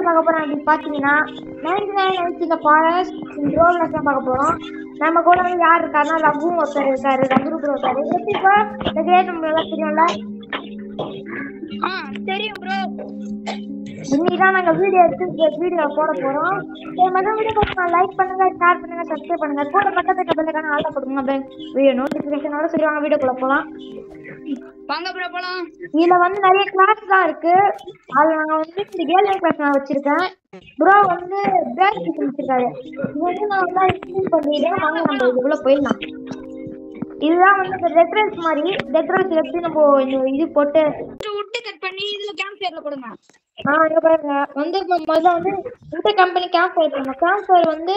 பார்க்க போறோம் அப்படின்னு பாத்தீங்கன்னா 99 Nights in the Forest rollers தான் பார்க்க போறோம். நம்ம கூட வந்து யார் இருக்காருன்னா ரகுவும் ஒருத்தர் இருக்காரு, ரகு ப்ரோ இருக்காரு. எப்படிப்பா இந்த கேம் நம்ம எல்லாம் தெரியும்ல? தெரியும் ப்ரோ. இன்னைக்குதான் நாங்க வீடியோ போட போறோம். வீடியோ லைக் பண்ணுங்க, ஷேர் பண்ணுங்க, சப்ஸ்கிரைப் பண்ணுங்க. கூட பக்கத்துல பெல்லைக்கான ஆல்ல போடுங்க. வீடியோ நோட்டிபிகேஷனோட சரி வாங்க வீடியோக்குள்ள போலாம். வாங்க ப்ரோ போலாம். இதுல வந்து நிறைய கிளாஸ் தான் இருக்கு. அதுல நான் வந்து இந்த கேம் கிளாஸ் நான் வச்சிருக்கேன். ப்ரோ வந்து பேசிக் வச்சிருக்காரு. இது வந்து நான் நல்லா எக்ஸ்பிளைன் பண்ணிடுறேன். வாங்க நம்ம இதுக்குள்ள போயிடலாம். இதுதான் வந்து இந்த ரெட்ரஸ் மாதிரி ரெட்ரஸ் எப்படி நம்ம இந்த இது போட்டு உட் கட் பண்ணி இதுல கேம்ப் ஃபயர்ல போடுங்க. இங்க பாருங்க வந்து முதல்ல வந்து இந்த கம்பெனி கேம்ப் ஃபயர் பண்ணுவோம். கேம்ப் ஃபயர் வந்து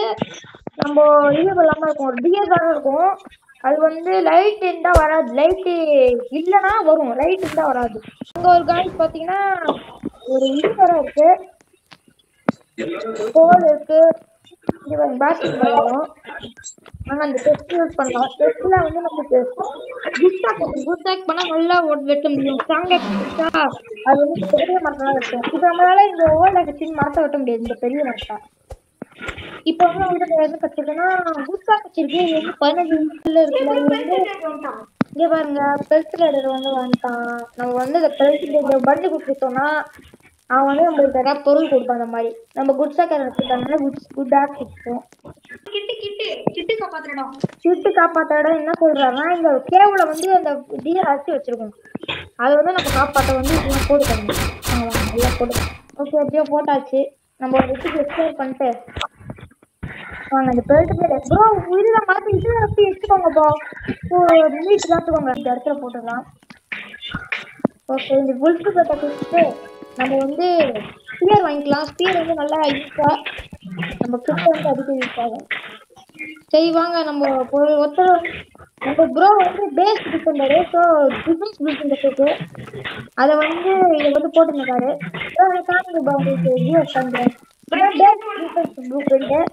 நம்ம இது இல்லாம இருக்கும், ஒரு டிஎஸ்ஆர் இருக்கும். அது வந்து லைட் இருந்தா வராது, லைட் இல்லைன்னா வரும், லைட் இருந்தா வராது. அங்க ஒரு காய்ஸ் பாத்தீங்கன்னா ஒரு இது வர இருக்கு, கோல் இருக்கு, பேட்டிங் பண்ணலாம். நாங்க அந்த டெஸ்ட் யூஸ் பண்ணலாம். டெஸ்ட்ல வந்து நமக்கு குட் டாக் பண்ணா நல்லா வெட்ட முடியும். ஸ்ட்ராங்கா அது வந்து பெரிய மரத்தான் இருக்கும். இப்ப நம்மளால இந்த ஓல்ட் சின்ன மரத்தை வெட்ட முடியாது, இந்த பெரிய மரத்தை. இப்ப வந்து அவங்க என்ன கச்சிருக்கேன்னா குட் டாக் வச்சிருக்கு. இது வந்து 15 நிமிஷத்துல இருக்குல்ல. இங்க பாருங்க பெல்ட் ரைடர் வந்து வந்துட்டான். நம்ம வந்து அந்த பெல்ட் பண்டு கொடுத்துட்டோம்னா அவன் வந்து நம்மளுக்கு ஏதாவது பொருள் கொடுப்பான். அந்த மாதிரி நம்ம குட் சாக்கர் எடுத்துட்டாங்கன்னா குட் ஆக் கொடுப்போம். கிட்டு காப்பாற்ற இடம் என்ன சொல்றாருன்னா இந்த கேவுல வந்து அந்த டியர் அரைச்சி வச்சிருக்கோம். அதை வந்து நம்ம காப்பாற்ற வந்து இப்படிலாம் போட்டுக்கணும். நல்லா போட்டு ஓகே எப்படியோ போட்டாச்சு. நம்ம ஒரு இடத்துக்கு எக்ஸ்பிளைன் பண்ணிட்டு வாங்க அந்த பெல்ட் பேர் ப்ரோ உயிரில மாற்றி இது எப்படி எடுத்துக்கோங்க ப்ரோ, மீட் பார்த்துக்கோங்க. இந்த இடத்துல போட்டுக்கலாம். ஓகே இந்த புல்ஸ் பேட்டை கொடுத்துட்டு நம்ம வந்து ஸ்பியர் வாங்கிக்கலாம். ஸ்பியர் வந்து நல்லா யூஸா நம்ம கிட்ட வந்து அதிக யூஸ் ஆகும். சரி வாங்க நம்ம ஒருத்தர் நம்ம ப்ரோ வந்து base defender, so defence build அதை வந்து இதை வந்து போட்டுருக்காரு. உங்களுக்கு யூஸ் பண்ணுறேன் பேஸ் டிஃபென்ஸ் ப்ளூ பிரிண்ட்.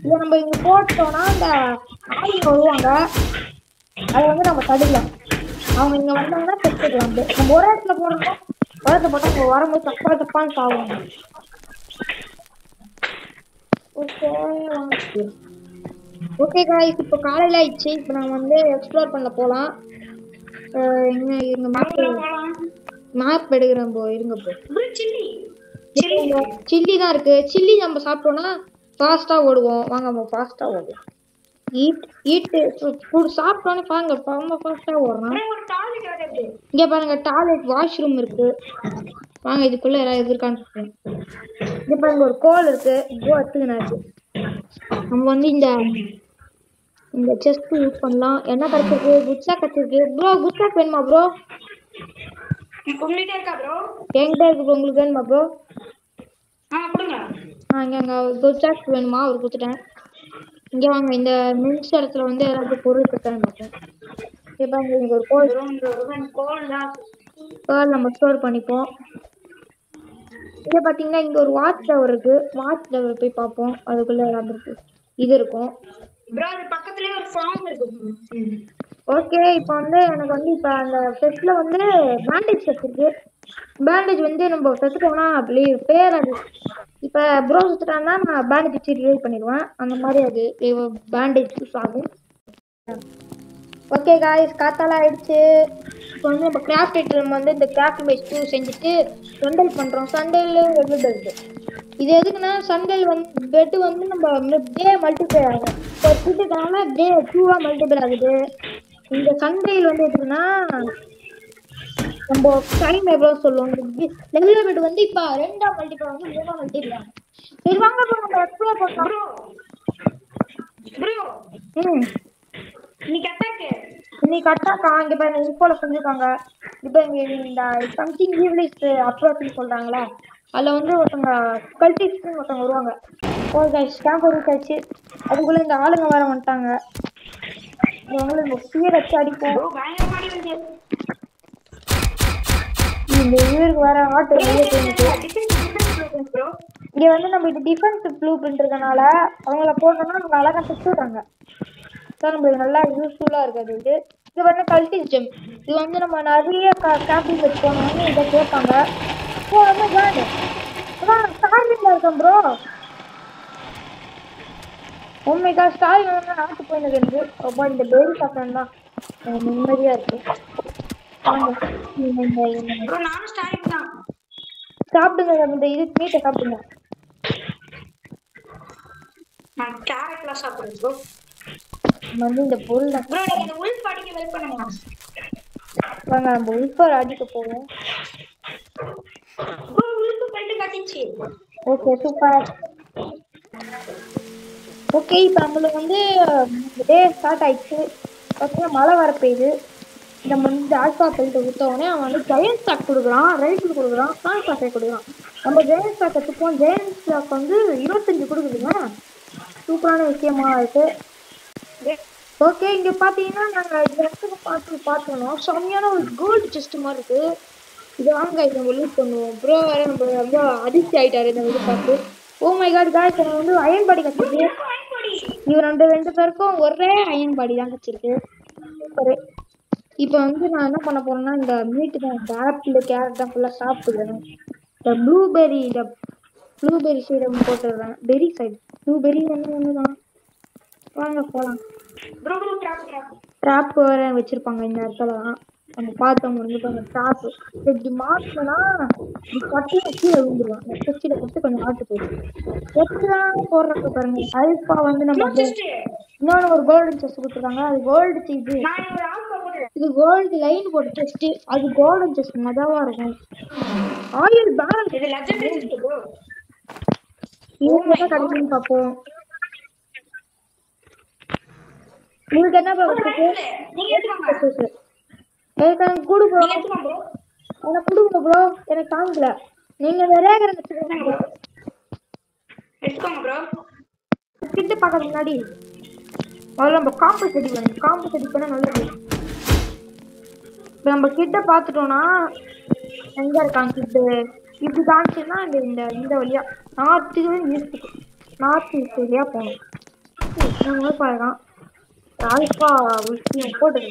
இதை நம்ம இங்கே போட்டோம்னா அந்த ஆளுங்க வருவாங்க, அதை வந்து நம்ம தடுக்கலாம். அவங்க இங்கே வந்தாங்கன்னா செத்துக்கலாம். நம்ம ஒரு இடத்துல போடுறோம், ஒரு இடத்துல போட்டால் அவங்க வரும்போது தப்பான்னு சாகுவாங்க. ஓகே காய்ஸ் இப்போ காலையில் ஆயிடுச்சு. இப்போ நான் வந்து எக்ஸ்ப்ளோர் பண்ண போகலாம். எங்க மேப் எடுக்கிறேன் போ, இருங்க போ. சில்லி தான் இருக்கு. சில்லி நம்ம சாப்பிட்டோம்னா ஃபாஸ்ட்டாக ஓடுவோம். வாங்க நம்ம ஃபாஸ்ட்டாக ஓடுவோம். ஃபுட் சாப்பிட்டோன்னே பாருங்க ரொம்ப ஃபாஸ்ட்டாக ஓடுறோம். இங்கே பாருங்க டாய்லெட் வாஷ்ரூம் இருக்கு. வாங்க இதுக்குள்ள யாராவது இருக்கான்னு. இங்கே பாருங்க ஒரு கோல் இருக்கு, இதோ எடுத்துக்கினாச்சு. நம்ம வந்து இந்த செஸ்ட் யூஸ் பண்ணலாம். என்ன கிடைச்சிருக்கு? குட்ஸா கிடைச்சிருக்கு. ப்ரோ குட்ஸா வேணுமா ப்ரோ? என்கிட்ட இருக்கா ப்ரோ? என்கிட்ட இருக்கு ப்ரோ. உங்களுக்கு வேணுமா ப்ரோ? கொடுங்க. இங்கே குட்ஸா வேணுமா? அவர் கொடுத்துட்டேன். இங்கே வாங்க இந்த மின்ஸ் இடத்துல வந்து ஏதாவது பொருள் கொடுத்தாங்க பார்த்தேன். இப்போ இங்கே ஒரு கோல் நம்ம ஸ்டோர் பண்ணிப்போம். இங்கே பார்த்தீங்கன்னா இங்கே ஒரு வாட்ச் டவர் இருக்கு. வாட்ச் டவர் போய் பார்ப்போம். அதுக்குள்ளே ஏதாவது இருக்கு, இது இருக்கும். ஓகே இப்போ வந்து எனக்கு வந்து இப்போ அந்த செட்ல வந்து பேண்டேஜ் செட் இருக்கு. பேண்டேஜ் வந்து நம்ம செத்துட்டோம்னா பேர் அது இப்போ ப்ரோ சுத்துட்டான்னா நான் பேண்டேஜ் வச்சு ரிவைவ் பண்ணிடுவேன். அந்த மாதிரி அது பேண்டேஜ் யூஸ் ஆகும். ஓகே காய்ஸ் காத்தால ஆயிடுச்சு. இப்போ வந்து நம்ம கிராஃப்ட் ஐட்டம் வந்து இந்த கிராஃப்ட் மேட்ச் 2 செஞ்சுட்டு சண்டல் பண்ணுறோம். சண்டல் ரெண்டு பெட்டு. இது எதுக்குன்னா சண்டல் வந்து பெட்டு வந்து நம்ம டே மல்டிப்ளை ஆகும். ஒரு ஃபுட்டுக்கான டே 2 மல்டிப்ளை ஆகுது. இந்த சண்டையில் வந்து எதுக்குன்னா நம்ம டைம் எவ்வளோ சொல்லுவோம். லெவல் பெட் வந்து இப்போ 2 மல்டிப்ளை ஆகும், 3 மல்டிப்ளை ஆகும். சரி வாங்க நம்ம எக்ஸ்ப்ளோர் பண்ணலாம். இன்னைக்கு அட்டாக்கா இங்கே பாருங்க இன்ஃபோல செஞ்சுருக்காங்க. இப்போ இங்கே இந்த சம்திங் ஈவிலிஸ்ட் அப்ரோச்னு சொல்கிறாங்களா, அதில் வந்து ஒருத்தவங்க கல்டிஸ்ட்னு ஒருத்தவங்க வருவாங்க. ஒரு கைஸ் கேம்ப் ரூட் ஆச்சு. அதுக்குள்ளே இந்த ஆளுங்க வேற வந்துட்டாங்க. நம்ம ஸ்பியர் வச்சு அடிப்போம். இந்த இவருக்கு வேற ஆட்டோ இங்கே வந்து நம்ம இது டிஃபென்ஸ் ப்ளூ பிரிண்ட்றதுனால அவங்கள போட்டோம்னா அவங்க அழகாக சுற்றுறாங்க. நம்மளுக்கு நல்லா யூஸ்ஃபுல்லாக இருக்காது. இது வந்து கல்டிஸ்டம். இது வந்து நம்ம நிறைய கேம்பிங் வச்சு போனோம்னு இதை கேட்பாங்க. இப்போ வந்து கார்டு ஸ்டார்டிங்ல வந்துட்டோம் bro. Oh my god, star வந்து நாட்டு போயினது இருந்து ரொம்ப இந்த பேரி சாப்பிட்டா நிம்மதியா இருக்கு. வாங்க ப்ரோ நானும் ஸ்டாரிங் தான். சாப்பிடுங்க, இந்த இது மீட்டை சாப்பிடுங்க. நான் கேரட்லாம் சாப்பிடுறேன் ப்ரோ. வந்து இந்த பொருள் ப்ரோ நீங்க இந்த உல்ஃப் அடிக்க வெயிட் பண்ணுங்க. வாங்க நம்ம உல்ஃபர் அடிக்க போவோம். ப்ரோ உல்ஃப் பெல்ட் கட்டிச்சு. Okay super. ஓகே இப்போ நம்மளுக்கு வந்து டே ஸ்டார்ட் ஆயிடுச்சு. பார்த்தீங்கன்னா மழை வர பெய்யுது. இந்த ஆல்ஃபா பெல்ட்டை விட்டோடனே அவன் வந்து ஜெயண்ட் ஸ்டாக் கொடுக்குறான், ரைஃபிள் கொடுக்குறான், ஸ்டார் காசை கொடுக்குறான். நம்ம ஜெயண்ட் ஸ்டாக் எடுத்துப்போம். ஜெயண்ட் ஸ்டாக் வந்து 25 கொடுக்குதுங்க. சூப்பரான விஷயமா இருக்கு. ஓகே இங்கே பார்த்தீங்கன்னா நாங்கள் இந்த இடத்துக்கு பார்த்துக்கணும். செம்மையான ஒரு கோல்டு செஸ்ட் மாதிரி இருக்கு. இது வாங்க இதை நம்ம யூஸ் பண்ணுவோம். ப்ரோ வேற நம்ம ரொம்ப அதிர்ச்சி ஆகிட்டாரு இந்த இது பார்த்து. ஓ மை காட் காய்ஸ், எனக்கு வந்து அயன் பாடி கற்றுருக்கு. இவர் ரெண்டு பேருக்கும் ஒரே அயன் பாடி தான் கிடச்சிருக்கு. சரி இப்போ வந்து நான் என்ன பண்ண போறேன்னா இந்த மீட்டு தான், இந்த ஆப்பிள் கேரட் தான் ஃபுல்லாக சாப்பிட்டுக்கிறேன். இந்த ப்ளூபெரி சைடு போட்டுடுறேன். பெரி சைடு ப்ளூபெரி ஒன்று தான். வாங்க போகலாம். ப்ரோ ட்ராப் வேற வச்சிருப்பாங்க இந்த இடத்துலலாம். நம்ம பார்த்தோம் வந்து அந்த ட்ராப் இப்படி மாட்டினா கட்டி வச்சு விழுந்துருவான். அந்த குச்சியில் கொடுத்து கொஞ்சம் ஆட்டு போயிடும். எப்படிலாம் போடுறப்ப பாருங்க. அல்ஃபா வந்து நம்ம இன்னொன்று ஒரு கோல்டன் செஸ்ட் கொடுத்துருக்காங்க. அது கோல்டு இது இது கோல்டு லைன் போட்டு செஸ்ட். அது கோல்டன் செஸ்ட் மஜாவா இருக்கும். ஆயில் பேலன்ஸ் இது லெஜெண்டரி செஸ்ட் ப்ரோ. இது என்ன கிடைக்குன்னு பார்ப்போம். உங்களுக்கு என்ன பண்ணுறது? நீங்க எடுத்துக்கோங்க. எனக்கு கொடு ப்ரோ. நீங்க எடுத்துக்கோங்க ப்ரோ. எனக்கு கொடுங்க ப்ரோ. எனக்கு தாங்கல. நீங்கள் நிறைய எடுத்துக்கோங்க ப்ரோ. கிட்ட பார்க்கறது முன்னாடி முதல்ல நம்ம காம்பஸ் ரெடி பண்ணணும். காம்பஸ் ரெடி பண்ணால் நல்லது. இப்போ நம்ம கிட்ட பார்த்துட்டோம்னா எங்கே இருக்காங்க கிட்டு இப்படி காமிச்சுன்னா இந்த வழியாக நார்த்து ஈஸ்ட் வழியாக போகணும். நம்ம பாருக்கான் ஆல்ஃபா விஷயம் போட்டது.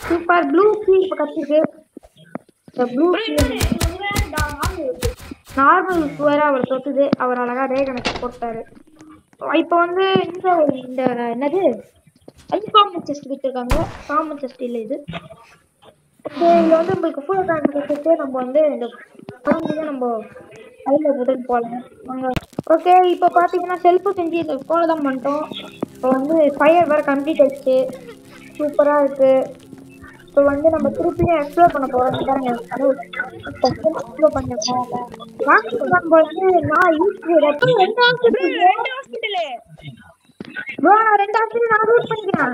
சூப்பர். ப்ளூ கீ இப்போ கற்றுக்கு. இந்த ப்ளூ கீ நார்மல் வேற அவர் தொட்டுது. அவர் அழகா ரேகனுக்கு போட்டாரு. இப்போ வந்து இந்த என்னது அன்காமன் செஸ்ட் கொடுத்துருக்காங்க. காமன் செஸ்ட் இல்லை இது. ஓகே இதில் வந்து நம்மளுக்கு ஃபுல் பேண்ட் வச்சுட்டு நம்ம வந்து இந்த குழந்தைங்க நம்ம கையில் போட்டு போகலாம். அங்கே ஓகே இப்போ பார்த்தீங்கன்னா செல்ஃபு செஞ்சு இந்த கோலை தான் பண்ணிட்டோம். இப்போ வந்து ஃபயர் வேறு கம்ப்ளீட் ஆயிடுச்சு. சூப்பராக இருக்குது. இப்போ வந்து நம்ம திருப்பியும் எக்ஸ்ப்ளோர் பண்ண போகிறோம். பாருங்க எக்ஸ்ப்ளோர் பண்ணிருக்கோம். நம்ம வந்து நான் யூஸ் ப்ரோ நான் 2 ஹாஸ்பிட்டல் நான் லூட் பண்ணிக்கிறேன்.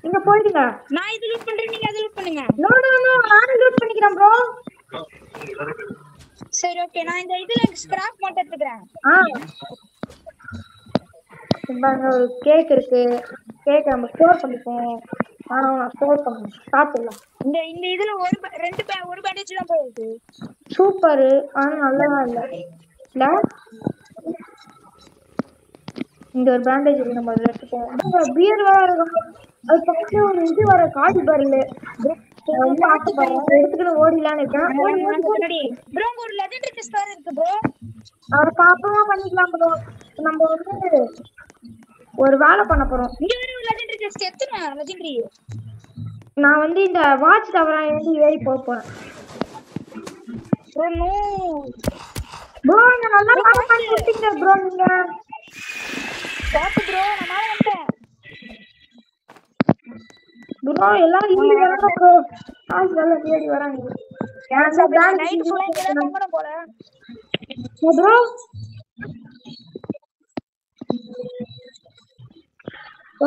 நீங்க போயிடுங்க. நான் இது லூட் பண்றேன், நீங்க அது லூட் பண்ணுங்க. நோ நான் லூட் பண்ணிக்கிறேன் ப்ரோ. சரி ஓகே, நான் இந்த இதுல ஸ்கிராப் மட்டும் எடுத்துக்கிறேன். பாருங்க ஒரு கேக் இருக்கு. கேக் நம்ம ஸ்டோர் பண்ணிப்போம். நான் ஸ்டோர் பண்ணணும். சாப்பிடலாம். இந்த இதுல ஒரு பேண்டேஜ் தான் போகுது. சூப்பர். ஆனால் நல்லதா இல்லை இந்த ஒரு பேண்டேஜ் இருக்கு. நம்ம அதில் எடுத்துப்போம். பியர் வேற இருக்கும். அது பக்கத்துல ஒரு இது வர காடி பரல் எடுத்துக்கிட்டு ஓடிலான்னு இருக்கேன். ப்ரோ ஒரு லெஜெண்டரி செஸ்ட் வேற இருக்கு ப்ரோ. அவரை பாப்பமா பண்ணிக்கலாம் ப்ரோ. நம்ம வந்து ஒரு வேலை பண்ண போறோம். இங்க ஒரு லெஜெண்டரி செஸ்ட் எத்தனை லெஜெண்டரி? நான் வந்து இந்த வாட்ச் டவரா வந்து ஏறி போக போறேன். ப்ரோ நீங்க நல்லா வேலை பண்ணி விட்டீங்க ப்ரோ. நீங்க பாத்து ப்ரோ நான் மேல வந்துட்டேன் ப்ரோ. எல்லாரும் இங்க வராங்க ப்ரோ. ஆஸ் நல்லா தேடி வராங்க. நான் பிளான் நைட் ஃபுல்லா இங்க தான் தங்கணும் போல ப்ரோ.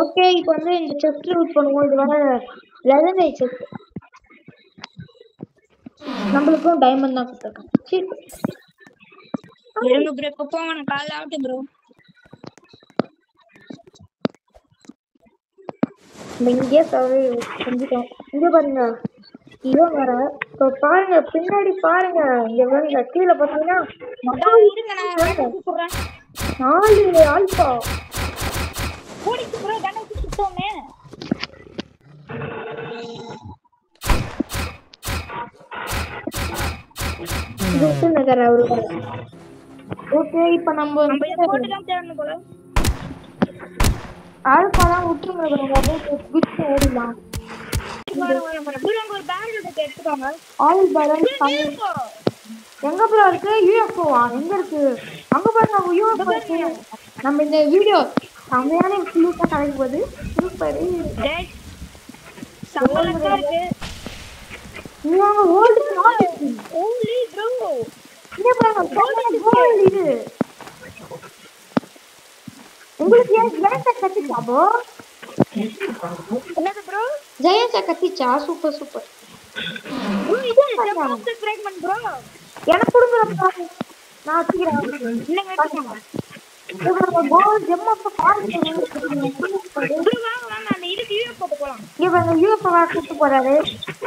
ஓகே இப்போ வந்து இந்த செஸ்ட் ரூட் பண்ணுவோம். இது வர லெஜெண்டரி செஸ்ட். நம்மளுக்கும் டைமண்ட் தான் கொடுத்துருக்காங்க. இருங்க ப்ரோ, இப்போ போங்க. நான் காலைல ஆகட்டும் ப்ரோ. இங்கே செஞ்சுட்டோம். இங்கே பாருங்க இவன் வர. இப்போ பாருங்க பின்னாடி பாருங்க. இங்க பாருங்க கீழே பார்த்தீங்கன்னா 4 ஆல்பா கூடிச்சு ப்ரோ. கண்ணை சுத்தோமே. நகர் அவரு ஓகே இப்போ நம்ம நம்ம இதை போட்டு தான் தேடணும் போல. ஆல்பாலாம் விட்டுருங்க bro. அப்படியே குதிச்சு ஓடிடலாம். வர ப்ரோ அங்க ஒரு பேரல் இருக்கு, எடுத்துக்கோங்க. ஆயில் பேலன்ஸ் ப்ரோ பண்ணி UFO. எங்க ப்ரோ இருக்கு? யூஎஃப்ஓவா? எங்க இருக்கு? அங்க பாருங்க, அங்க யூஎஃப்ஓ இருக்கு. நம்ம இந்த வீடியோ செம்மையான ஃபுல்லா கலக்க போகுது. சூப்பர். டேய் சம்பளமா இருக்கு. இவங்க ஓல்டு ப்ராடக்ட். Only bro. இங்க பாருங்க, கோல்ட் இது. உங்களுக்கு ஏன் ஜெயந்த கத்திச்சா ப்ரோ? என்னது ப்ரோ? ஜெயந்த கத்திச்சா? Super super. ப்ரோ இது ஜம்ப் ஃப்ராக்மென்ட் ப்ரோ. எனக்கு கொடுங்க, நான் வச்சுக்கிறேன். இன்னங்க எடுத்துக்கோங்க. Gold gem of forest. Bro வாங்க அந்த இதுக்கு UFO போலாம். இங்க பாருங்க, யூஎஃப்ஓ கூட்டு போறாரு.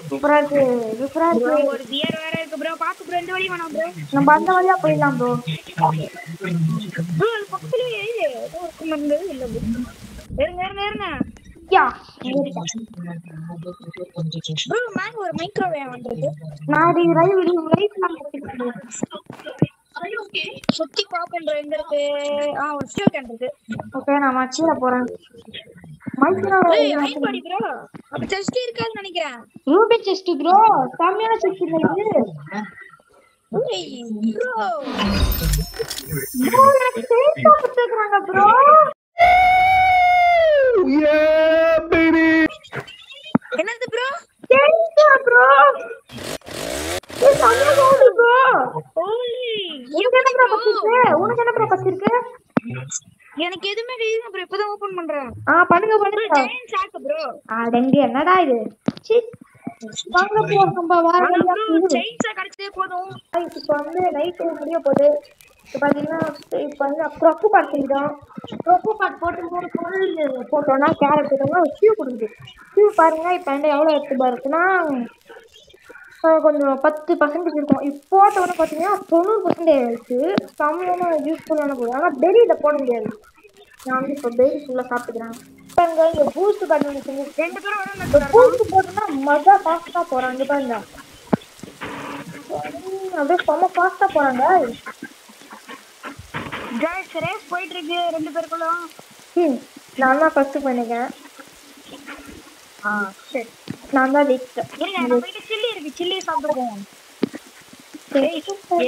சூப்பரா இருக்கு, சூப்பரா ப்ரோ இருக்கு. ஒரு கியர் வேற இருக்கு ப்ரோ. பாத்து ப்ரோ, இந்த வழி வேணாம் ப்ரோ. நம்ம அந்த வழியா போயிடலாம் ப்ரோ. ப்ரோ அது பக்கத்துலயே ஏதோ இருக்கு மருந்து இல்ல ப்ரோ. இருங்க யா ப்ரோ மேங்க ஒரு மைக்ரோவேவ் வந்திருக்கு. நான் இது ரைட்லாம் கட்டிக்கிறேன். சுத்தி பாப்பேன் ப்ரோ எங்க இருக்கு. ஒரு ஸ்டில் கேன் இருக்கு. ஓகே நான் கீழ போறேன். மைக்ரோ ஐன் பாடி ப்ரோ. அப்ப செஸ்ட் இருக்காதுன்னு நினைக்கிறேன். ரூபி செஸ்ட் ப்ரோ, கம்மியான செஸ்ட் இது. ஏய் ப்ரோ ப்ரோ எனக்கு சேஃபா கொடுத்துக்கறாங்க ப்ரோ. என்னது ப்ரோ? சேஃபா ப்ரோ. இது கம்மியா போகுது ப்ரோ. ஓலி உனக்கு என்ன ப்ரோ பத்திருக்கு? உனக்கு என்ன ப்ரோ பத்திருக்கு? எனக்கு எதுமே தெரியல ப்ரோ. இப்பதான் ஓபன் பண்றேன். பண்ணுங்க ஜெயண்ட் ஷாக் ப்ரோ. அடங்க என்னடா இது? சி வாங்க ப்ரோ, நம்ம வாங்க ப்ரோ ஜெயண்ட் ஷாக் அடிச்சதே போதும். இப்போ வந்து நைட் முடிய போகுது. இப்போ பார்த்தீங்கன்னா இப்போ வந்து க்ரொக்கு பாட் செய்தோம். க்ரொக்கு பாட் போட்டு 3 பொருள் போட்டோம்னா கேரட் போட்டோம்னா ஒரு கியூ கொடுக்குது. கியூ பாருங்க இப்போ வந்து எவ்வளோ எடுத்துபா இருக்குன்னா கொஞ்சம் 10% இருக்கும். இப்போ போட்டோன்னு பார்த்தீங்கன்னா 90% ஆயிடுச்சு. செம்மையான யூஸ்ஃபுல்லான பொருள். ஆனால் பெரியில் போட முடியாது. நான் வந்து இப்போ பெரி ஃபுல்லாக சாப்பிட்டுக்கிறேன். இப்போ இங்கே பூஸ்ட் கண்டுபிடிச்சு 2 பேரும் வரணும். இப்போ பூஸ்ட் போட்டோம்னா மஜா ஃபாஸ்ட்டாக போகிறாங்க. இங்கே பாருங்க, அப்படியே செம்ம ஃபாஸ்ட்டாக போகிறாங்க. गाइस ரேஸ் போயிட்டு இருக்கு 2 பேருக்குள்ள. நான் தான் ஃபர்ஸ்ட் பண்ணிருக்கேன். சரி நான் தான் லிஸ்ட். இருங்க நம்ம கிட்ட சில்லி இருக்கு. சில்லி சாப்பிடுவோம்.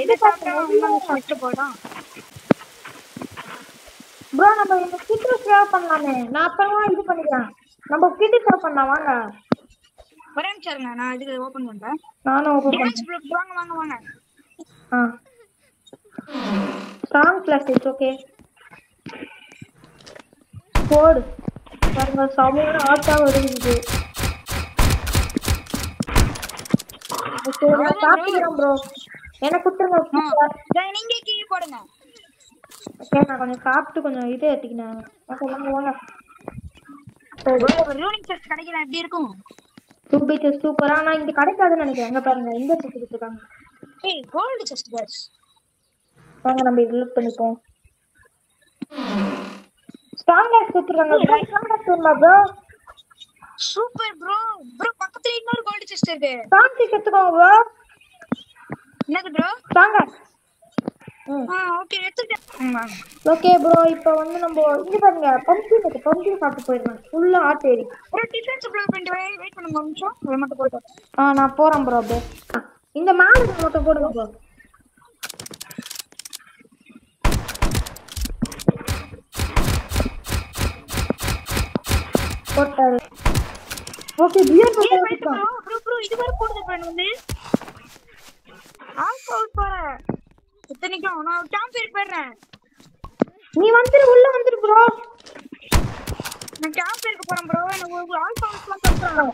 எது சாப்பிட்டா நம்ம ஃபர்ஸ்ட் போலாம். ப்ரோ நம்ம இந்த கிட்ட சேவ் பண்ணலாமே. நான் அப்புறமா இது பண்ணிக்கிறேன். நம்ம கிட்ட சேவ் பண்ணலாம் வாங்க. ஒரே நிமிஷம் இருங்க, நான் இதுக்கு ஓபன் பண்றேன். நானும் ஓபன் டிஃபென்ஸ் பண்றேன். ப்ளாக் வாங்க. Strong glass it's okay. போடு பாருங்க, சமையல் ஆட்டா வருது. ஓகே நான் சாப்பிடுறேன் ப்ரோ. எனக்கு கொடுத்துருங்க. நீங்க கீழே போடுங்க. ஓகே நான் கொஞ்சம் சாப்பிட்டு கொஞ்சம் இது ஏற்றிக்கினேன். ஓகே வாங்க. ஒரு ரூனிங் செஸ்ட் கிடைக்கல எப்படி இருக்கும்? ரூபி செஸ்ட் சூப்பரா. நான் இங்க கிடைக்காதுன்னு நினைக்கிறேன். எங்க பாருங்க இந்த செஸ்ட் கொடுத்துருக்காங்க. ஏய் கோல்ட் செஸ்ட் गाइस. வாங்க நம்ம இது லூட் பண்ணிப்போம். ஸ்ட்ராங் கேஸ் கொடுத்துருக்காங்க. ஸ்ட்ராங் கேஸ் வேணுமா ப்ரோ? Super bro. ப்ரோ பக்கத்துல இன்னொரு கோல்ட் செஸ்ட் இருக்கு. ஸ்ட்ராங் கேஸ் எடுத்துக்கோங்க ப்ரோ. என்னது ப்ரோ? Strong case. ஓகே எடுத்துட்டேன். ஓகே ப்ரோ இப்போ வந்து நம்ம இங்க பாருங்க பம்ப்கின் சாப்பிட்டு போயிடலாம். ஃபுல்லா ஆட் ஏறி. ஒரு டிஃபென்ஸ் ப்ளோ பண்ணிட்டு வெயிட் பண்ணுங்க ஒரு நிமிஷம். இத மட்டும் போடு. நான் போறேன் ப்ரோ. அப்படியே இந்த மேல மட்டும் போடுங்க ப்ரோ. போட்டாரு. ஓகே பியர் ப்ரோ இது வரை போடுது ப்ரோ. வந்து ஆல்ஃபா போற இத்தனைக்கும் நான் கேம்ப் போயிடுறேன். நீ வந்துரு, உள்ள வந்துரு ப்ரோ. நான் கேம்ப் இருக்க போறேன் ப்ரோ. எனக்கு ஆல்ஃபா சொல்றேன்.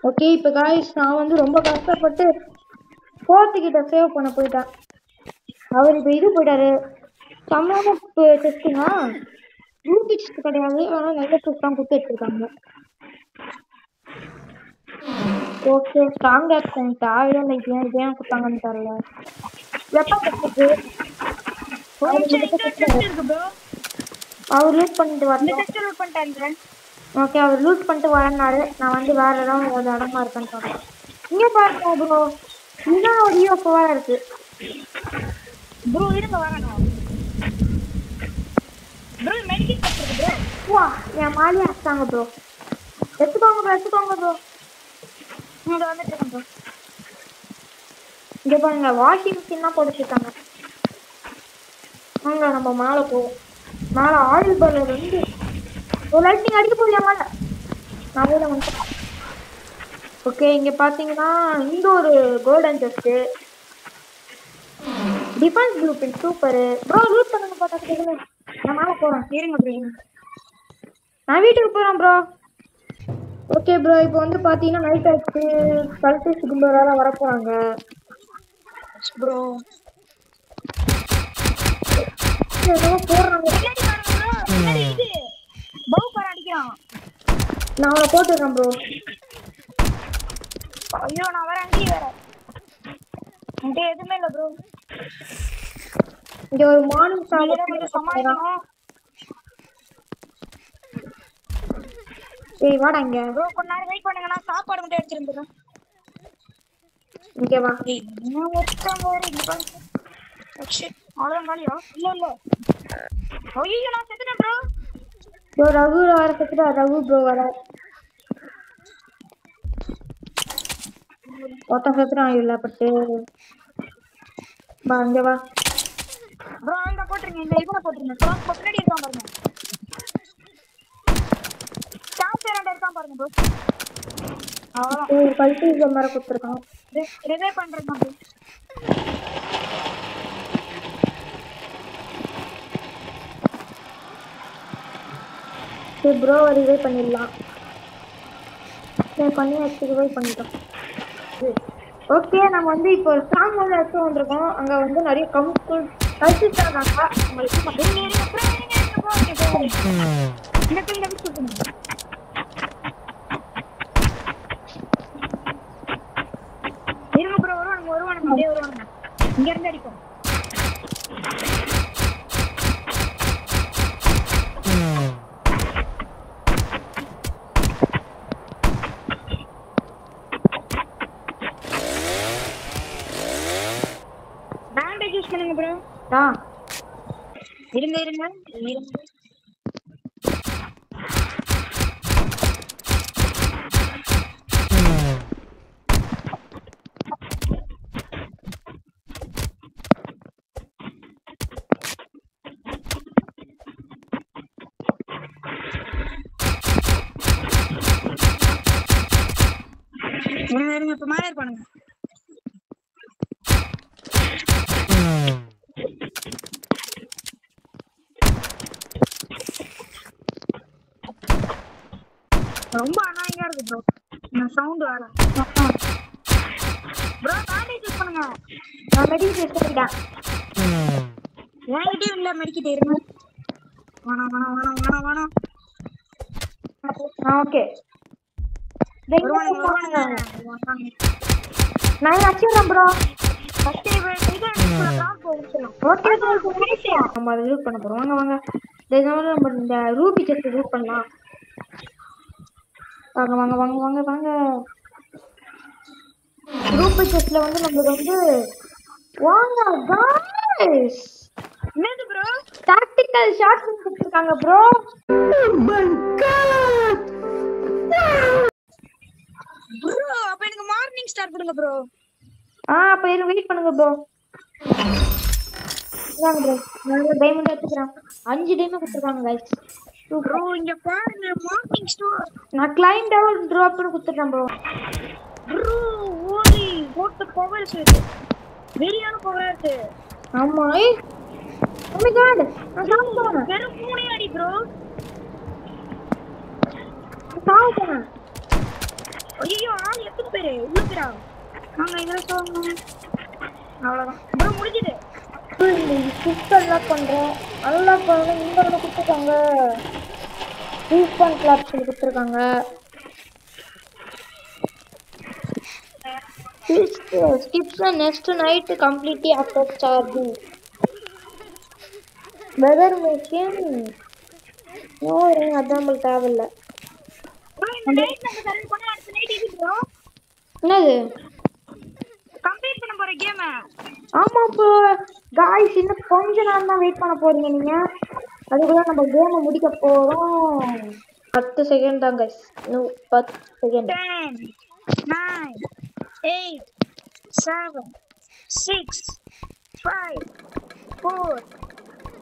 ஓகே இப்போ गाइस நான் வந்து ரொம்ப கஷ்டப்பட்டு போர்த்துக்கிட்ட சேவ் பண்ண போயிட்டேன். அவர் இப்போ இது போயிட்டாரு. சம்மான டெஸ்ட்டுங்க ரூபி செஸ்ட் கிடையாது. ஆனால் நல்ல செஸ்ட் தான் கொடுத்து வச்சிருக்காங்க. ஓகே ஸ்ட்ராங் ஆக்ஷன் தேவையில்லை. லைக் ஏன் கொடுத்தாங்கன்னு தெரியல. வெப்பன் இருக்கு. அவர் லூட் பண்ணிட்டு வரேன். ஓகே அவர் லூட் பண்ணிட்டு வரேன்னாரு. நான் வந்து வேற ஏதாவது இடமா இருக்கேன்னு சொல்றேன். இங்கே பாருங்க ப்ரோ, இதுதான் ஒரு யூஎஃப்ஓவா இருக்கு. ப்ரோ இருங்க வரணும். ப்ரோ மெடிக்கல் இருக்கு ப்ரோ. வா என் மாலியா அடிச்சாங்க ப்ரோ. எடுத்துக்கோங்க ப்ரோ. இங்க வந்துட்டு இருக்கேன் ப்ரோ. இங்க பாருங்க வாஷிங் மிஷின் தான் போட்டுருக்காங்க. வாங்க நம்ம மேலே போவோம். மேலே ஆயில் பர்னர் வந்து ஒரு லைட்டிங் அடிக்க போறியா மேலே? நான் மேலே வந்துட்டேன். ஓகே இங்க பாத்தீங்கன்னா இந்த ஒரு golden chest defence blue print super bro. Loot பண்ணுங்க பாத்தா நான் மேலே போறேன். இருங்க ப்ரோ. நான் வீட்டுக்கு போறேன் ப்ரோ. ஓகே ப்ரோ இப்போ வந்து பாத்தீங்கன்னா நைட் ஆச்சு. கல்டிஸ்ட் கும்பலால வர போறாங்க ப்ரோ. ஏதோ போறாங்க. பின்னாடி பாருங்க ப்ரோ. பின்னாடி இது பவு பார அடிக்கிறான். நான் அவரை போட்டுறேன் ப்ரோ. ஐயோ நான் வரேன். அங்கேயே வரேன். இங்க எதுவுமே இல்லை ப்ரோ. இங்க ஒரு மார்னிங் கொஞ்சம் சமாளிக்கணும். ஏய் வாடா இங்க ப்ரோ கொஞ்ச நேரம் வெயிட் பண்ணுங்க. நான் சாப்பாடு மட்டும் எடுத்துருந்துறேன். இங்க வா. நான் ஒருத்தங்க வேற இங்க பாருங்க. அவ்வளோதான் காலியா? இல்ல ஐயோ நான் செத்துட்டேன் ப்ரோ. ப்ரோ ரகு வர செத்துட்டா. ரகு ப்ரோ வர ஒருத்தன் செத்துட்டான். இல்ல பட்டு வா இங்க வா ப்ரோ அங்க போட்டுருங்க. இந்த இதுல போட்டுருங்க. கிராஸ் பின்னாடி இருக்கான் பாருங்க. சான்ஸ் இருக்கான் பாருங்க ப்ரோ. ஒரு கல்டிஸ்ட் கும்பர கொடுத்துருக்கான். ரிவைவ் பண்றேன் ப்ரோ. சரி ப்ரோ ரிவைவ் பண்ணிடலாம். சரி பண்ணியாச்சு. ரிவைவ் பண்ணிட்டோம். ஓகே நம்ம வந்து இப்போ ஸ்ட்ராங் ஹோல்ல எடுத்து வந்திருக்கோம். அங்க வந்து நிறைய கல்டிஸ்ட் இருக்காங்க. இருங்க ப்ரோ. வருவானுங்க. இங்க இருந்து அடிப்போம். பேண்டேஜ் யூஸ் பண்ணுங்க ப்ரோ. இருங்க. இப்ப மேலே இருப்பானுங்க. ரொம்ப அநாயகமா இருக்கு ப்ரோ. நான் சவுண்ட் வர ப்ரோ. பேண்டேஜ் யூஸ் பண்ணுங்க. நான் மெடிக்கல் டெஸ்ட் பண்ணிட்டேன். என்கிட்டயும் இல்ல மெடிக்கிட்டு. இருங்க. வேணாம். ஓகே வருவானுங்க. நான் அடிச்சிடுறேன் ப்ரோ. ஃபர்ஸ்ட் இது கிராஸ் போடுறோம். ஓகே நம்ம அதை யூஸ் பண்ண போறோம். வாங்க நம்ம இந்த ரூபி செஸ்ட் யூஸ் பண்ணலாம். வாங்க ரூபி செஸ்ட்ல வந்து நம்மளுக்கு வந்து வாங்க गाइस என்னது ப்ரோ? டாக்டிக்கல் ஷாட்ஸ் கொடுத்திருக்காங்க bro. Oh my god bro அப்ப எனக்கு மார்னிங் ஸ்டார்ட் பண்ணுங்க ப்ரோ. அப்ப இரு வெயிட் பண்ணுங்க ப்ரோ. வாங்க ப்ரோ. நான் டைமண்ட் எடுத்துக்கிறேன். 5 டைமண்ட் கொடுத்திருக்காங்க गाइस. ப்ரோ இங்க பாருங்க மார்னிங் ஸ்டோர். நான் கிளைம் டவுன் டிராப் பண்ணி கொடுத்துட்டேன் ப்ரோ. ப்ரோ ஓலி போட் பவர் செட். வெரியான பவர் செட். ஆமா ஓ மை காட் நான் சாவுறேன். வெறும் 3 அடி ப்ரோ. சாவுறேன். ஐயோ ஆள் எத்தனை பேரு உள்ளுக்குறா. வாங்க இதெல்லாம் சொல்லுங்க. அவ்வளவுதான் ப்ரோ முடிஞ்சது. சிஸ்ட் அன்லாக் பண்றோம். அன்லாக் பண்ண இந்த ஒன்று கொடுத்துருக்காங்க. ரீஸ்பான் கிளாப் சொல்லி கொடுத்துருக்காங்க. skips the next night completely after charging. Weather machine no ring அதான் தேவையில்ல. ப்ரோ இந்த நைட் நம்ம சர்வே பண்ண அடுத்த நைட் இது ப்ரோ. என்னது கம்பி வெயிட் பண்ண போற கேம். ஆமா ப்ரோ गाइस இன்னும் கொஞ்ச நேரம் தான் வெயிட் பண்ண போறீங்க நீங்க. அதுக்குள்ள நம்ம கேமை முடிக்க போறோம். 10 செகண்ட் தான் गाइस. இன்னும் 10 செகண்ட். 10 9 8 7 6 5 4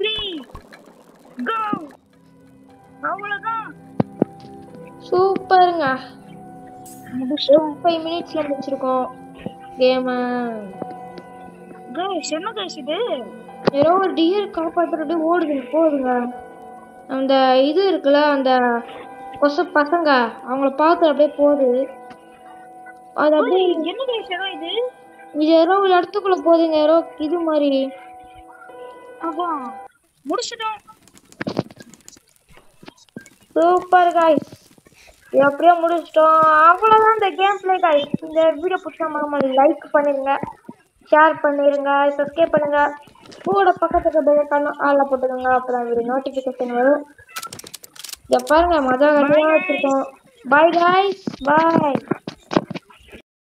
3 go. அவ்வளவுதான். சூப்பர்ங்க. முடிச்சிட்டோம். 5 மினிட்ஸ்ல முடிச்சிருக்கோம் கேம். गाइस என்ன गाइस இது? ஏதோ ஒரு டியர் காப்பாத்துறது ஓடுது போகுதுங்க. அந்த இது இருக்குல்ல அந்த பசங்க அவங்கள பார்த்து அப்படியே போகுது. அது அப்படியே என்ன गाइस இது? இது ஏதோ ஒரு இடத்துக்குள்ள போகுதுங்க. ஏதோ இது மாதிரி. அப்பா முடிச்சிட்டோம். Super guys. எப்படியோ முடிச்சிட்டோம். அவ்வளவுதான் இந்த கேம் பிளே गाइस. இந்த வீடியோ பிடிச்சா மறக்காம லைக் பண்ணிருங்க, ஷேர் பண்ணிருங்க, சப்ஸ்கிரைப் பண்ணுங்க. கூட பக்கத்துக்கு பெல் ஐகான் ஆல்ல போட்டுக்கோங்க. அப்பதான் வீடியோ நோட்டிபிகேஷன் வரும். இத பாருங்க மஜா கட்டியா வச்சிருக்கோம். By guys. பை.